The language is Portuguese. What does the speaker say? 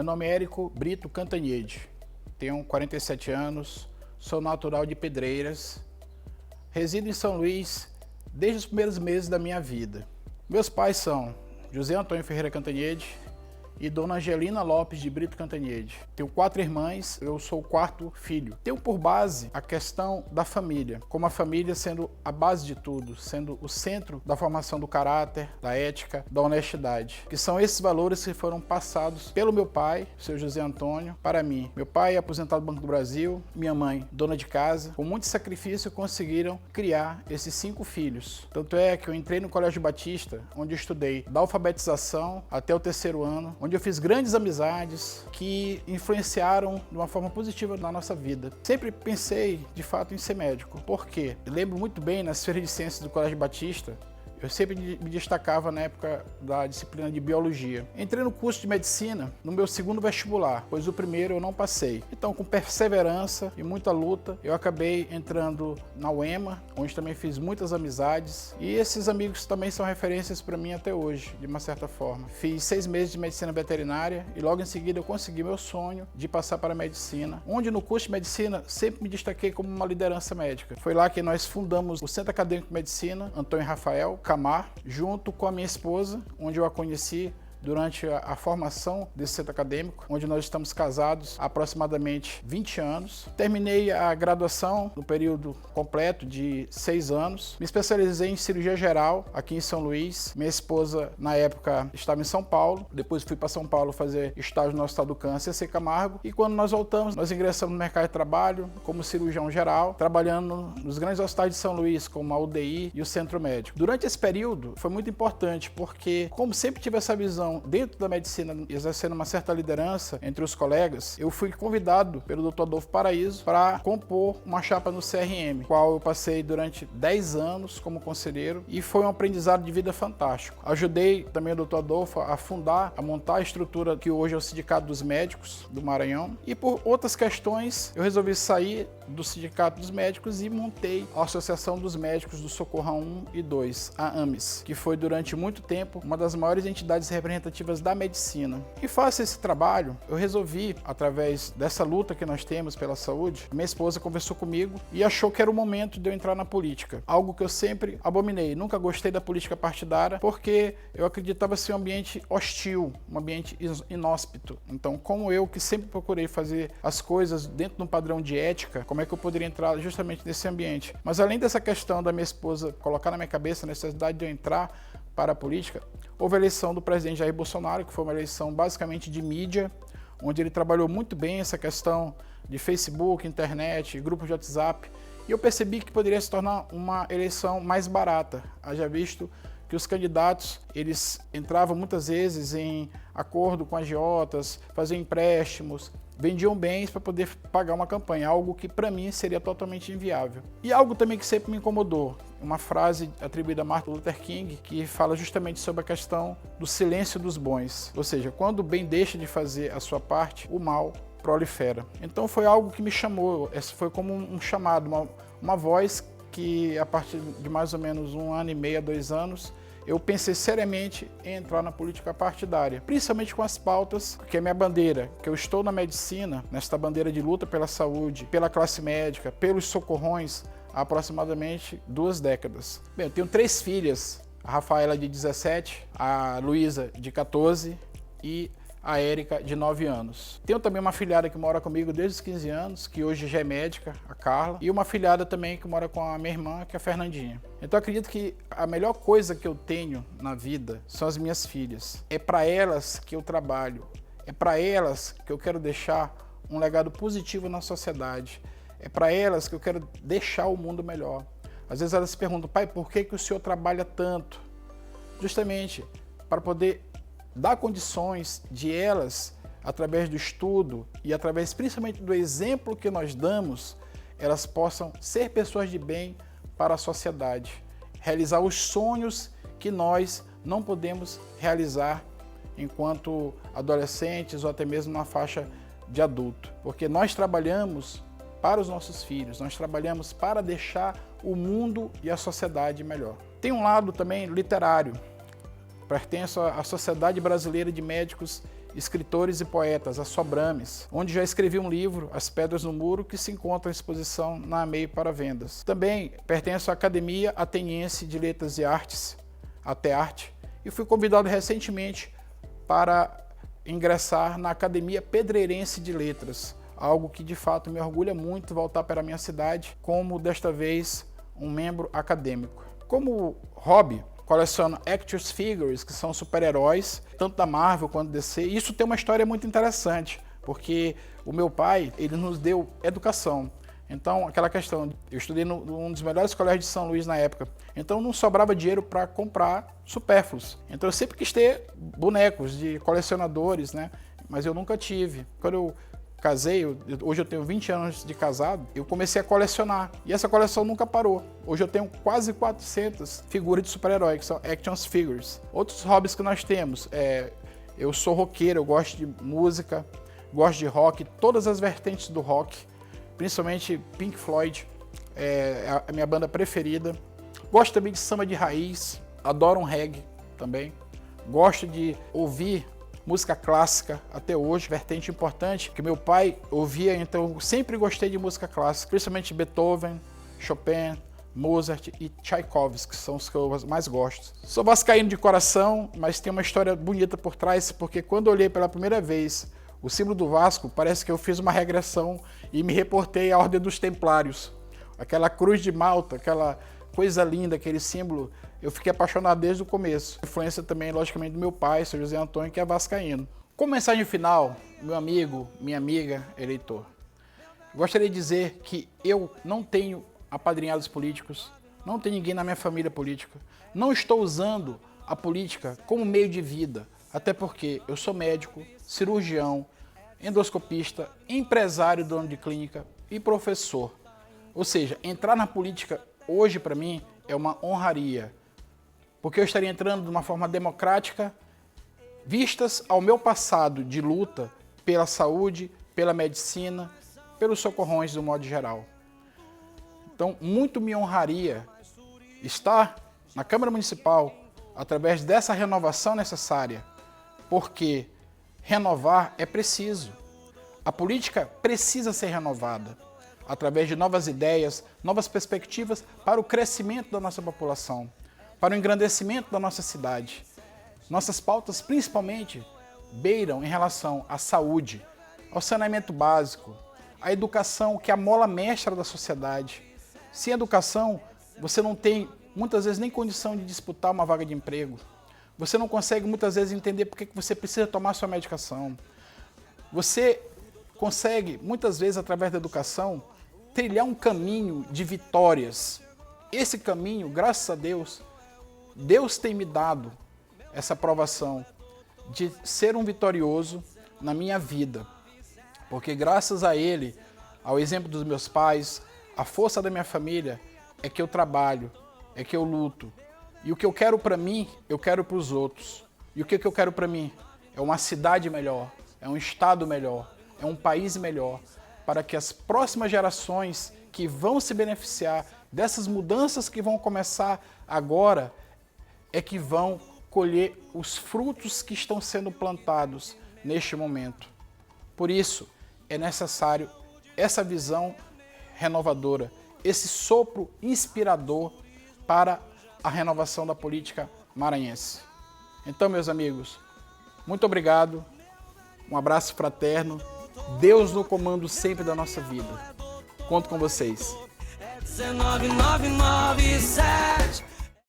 Meu nome é Érico Brito Cantanhede, tenho 47 anos, sou natural de Pedreiras, resido em São Luís desde os primeiros meses da minha vida. Meus pais são José Antônio Ferreira Cantanhede e Dona Angelina Lopes de Brito Cantanhede. Tenho 4 irmãs, eu sou o 4º filho. Tenho por base a questão da família, como a família sendo a base de tudo, sendo o centro da formação do caráter, da ética, da honestidade, que são esses valores que foram passados pelo meu pai, seu José Antônio, para mim. Meu pai é aposentado do Banco do Brasil, minha mãe, dona de casa. Com muito sacrifício conseguiram criar esses 5 filhos. Tanto é que eu entrei no Colégio Batista, onde eu estudei da alfabetização até o 3º ano, onde eu fiz grandes amizades que influenciaram de uma forma positiva na nossa vida. Sempre pensei, de fato, em ser médico. Por quê? Eu lembro muito bem, nas feiras de ciências do Colégio Batista, eu sempre me destacava na época da disciplina de biologia. Entrei no curso de medicina no meu 2º vestibular, pois o primeiro eu não passei. Então, com perseverança e muita luta, eu acabei entrando na UEMA, onde também fiz muitas amizades. E esses amigos também são referências para mim até hoje, de uma certa forma. Fiz 6 meses de medicina veterinária e logo em seguida eu consegui meu sonho de passar para a medicina, onde no curso de medicina sempre me destaquei como uma liderança médica. Foi lá que nós fundamos o Centro Acadêmico de Medicina, Antônio Rafael Camar, junto com a minha esposa, onde eu a conheci durante a formação desse centro acadêmico, onde nós estamos casados há aproximadamente 20 anos. Terminei a graduação no período completo de 6 anos. Me especializei em cirurgia geral aqui em São Luís. Minha esposa, na época, estava em São Paulo. Depois fui para São Paulo fazer estágio no Hospital do Câncer, C. Camargo. E quando nós voltamos, nós ingressamos no mercado de trabalho como cirurgião geral, trabalhando nos grandes hospitais de São Luís, como a UDI e o Centro Médico. Durante esse período, foi muito importante, porque como sempre tive essa visão dentro da medicina, exercendo uma certa liderança entre os colegas, eu fui convidado pelo Dr. Adolfo Paraíso para compor uma chapa no CRM, qual eu passei durante 10 anos como conselheiro e foi um aprendizado de vida fantástico. Ajudei também o Dr. Adolfo a fundar, a montar a estrutura que hoje é o Sindicato dos Médicos do Maranhão, e por outras questões eu resolvi sair do Sindicato dos Médicos e montei a Associação dos Médicos do Socorrão 1 e 2, a AMES, que foi durante muito tempo uma das maiores entidades representativas da medicina. E faço esse trabalho, eu resolvi, através dessa luta que nós temos pela saúde, minha esposa conversou comigo e achou que era o momento de eu entrar na política. Algo que eu sempre abominei, nunca gostei da política partidária, porque eu acreditava ser um ambiente hostil, um ambiente inóspito. Então, como eu, que sempre procurei fazer as coisas dentro de um padrão de ética, como é que eu poderia entrar justamente nesse ambiente? Mas além dessa questão da minha esposa colocar na minha cabeça a necessidade de eu entrar para a política, houve a eleição do presidente Jair Bolsonaro, que foi uma eleição basicamente de mídia, onde ele trabalhou muito bem essa questão de Facebook, internet, grupos de WhatsApp, e eu percebi que poderia se tornar uma eleição mais barata, haja visto que os candidatos, eles entravam muitas vezes em acordo com agiotas, faziam empréstimos, vendiam bens para poder pagar uma campanha, algo que para mim seria totalmente inviável. E algo também que sempre me incomodou, uma frase atribuída a Martin Luther King, que fala justamente sobre a questão do silêncio dos bons. Ou seja, quando o bem deixa de fazer a sua parte, o mal prolifera. Então foi algo que me chamou, foi como um chamado, uma voz que a partir de mais ou menos 1 ano e meio a 2 anos, eu pensei seriamente em entrar na política partidária, principalmente com as pautas, que é minha bandeira, que eu estou na medicina, nesta bandeira de luta pela saúde, pela classe médica, pelos socorrões, há aproximadamente 2 décadas. Bem, eu tenho 3 filhas, a Rafaela de 17, a Luísa de 14 e a Érica, de 9 anos. Tenho também uma filhada que mora comigo desde os 15 anos, que hoje já é médica, a Carla, e uma filhada também que mora com a minha irmã, que é a Fernandinha. Então eu acredito que a melhor coisa que eu tenho na vida são as minhas filhas. É para elas que eu trabalho, é para elas que eu quero deixar um legado positivo na sociedade, é para elas que eu quero deixar o mundo melhor. Às vezes elas se perguntam: pai, por que o senhor trabalha tanto? Justamente para poder dar condições de elas, através do estudo e através principalmente do exemplo que nós damos, elas possam ser pessoas de bem para a sociedade, realizar os sonhos que nós não podemos realizar enquanto adolescentes ou até mesmo na faixa de adulto, porque nós trabalhamos para os nossos filhos, nós trabalhamos para deixar o mundo e a sociedade melhor. Tem um lado também literário. Pertenço à Sociedade Brasileira de Médicos escritores e poetas, a Sobrames, onde já escrevi um livro, As Pedras no Muro, que se encontra em exposição na AMEI para vendas. Também pertenço à Academia Ateniense de Letras e Artes, ATEARTE, e fui convidado recentemente para ingressar na Academia Pedreirense de Letras, algo que de fato me orgulha muito voltar para a minha cidade, como desta vez um membro acadêmico. Como hobby, coleciono action figures, que são super-heróis, tanto da Marvel quanto DC. Isso tem uma história muito interessante, porque o meu pai, ele nos deu educação. Então, aquela questão, eu estudei num dos melhores colégios de São Luís na época, então não sobrava dinheiro para comprar supérfluos. Então eu sempre quis ter bonecos de colecionadores, né? Mas eu nunca tive. Quando eu casei, hoje eu tenho 20 anos de casado, eu comecei a colecionar. E essa coleção nunca parou. Hoje eu tenho quase 400 figuras de super-herói, que são action figures. Outros hobbies que nós temos, eu sou roqueiro, eu gosto de música, gosto de rock, todas as vertentes do rock, principalmente Pink Floyd, é a minha banda preferida. Gosto também de samba de raiz, adoro um reggae também. Gosto de ouvir música clássica até hoje, vertente importante, que meu pai ouvia, então eu sempre gostei de música clássica, principalmente Beethoven, Chopin, Mozart e Tchaikovsky, que são os que eu mais gosto. Sou vascaíno de coração, mas tem uma história bonita por trás, porque quando eu olhei pela primeira vez o símbolo do Vasco, parece que eu fiz uma regressão e me reportei à Ordem dos Templários. Aquela cruz de Malta, aquela coisa linda, aquele símbolo, eu fiquei apaixonado desde o começo. Influência também, logicamente, do meu pai, Sr. José Antônio, que é vascaíno. Como mensagem final, meu amigo, minha amiga, eleitor, gostaria de dizer que eu não tenho apadrinhados políticos, não tenho ninguém na minha família política, não estou usando a política como meio de vida, até porque eu sou médico, cirurgião, endoscopista, empresário, dono de clínica e professor. Ou seja, entrar na política hoje para mim é uma honraria, porque eu estaria entrando de uma forma democrática, vistas ao meu passado de luta pela saúde, pela medicina, pelos socorrões do modo geral. Então, muito me honraria estar na Câmara Municipal através dessa renovação necessária, porque renovar é preciso. A política precisa ser renovada através de novas ideias, novas perspectivas para o crescimento da nossa população, para o engrandecimento da nossa cidade. Nossas pautas, principalmente, beiram em relação à saúde, ao saneamento básico, à educação, que é a mola mestra da sociedade. Sem educação, você não tem, muitas vezes, nem condição de disputar uma vaga de emprego. Você não consegue, muitas vezes, entender por que você precisa tomar sua medicação. Você consegue, muitas vezes, através da educação, trilhar um caminho de vitórias. Esse caminho, graças a Deus, Deus tem me dado essa aprovação de ser um vitorioso na minha vida. Porque graças a Ele, ao exemplo dos meus pais, a força da minha família, é que eu trabalho, é que eu luto. E o que eu quero para mim, eu quero para os outros. E o que eu quero para mim? É uma cidade melhor, é um estado melhor, é um país melhor, para que as próximas gerações que vão se beneficiar dessas mudanças que vão começar agora, é que vão colher os frutos que estão sendo plantados neste momento. Por isso, é necessário essa visão renovadora, esse sopro inspirador para a renovação da política maranhense. Então, meus amigos, muito obrigado, um abraço fraterno, Deus no comando sempre da nossa vida. Conto com vocês. 19997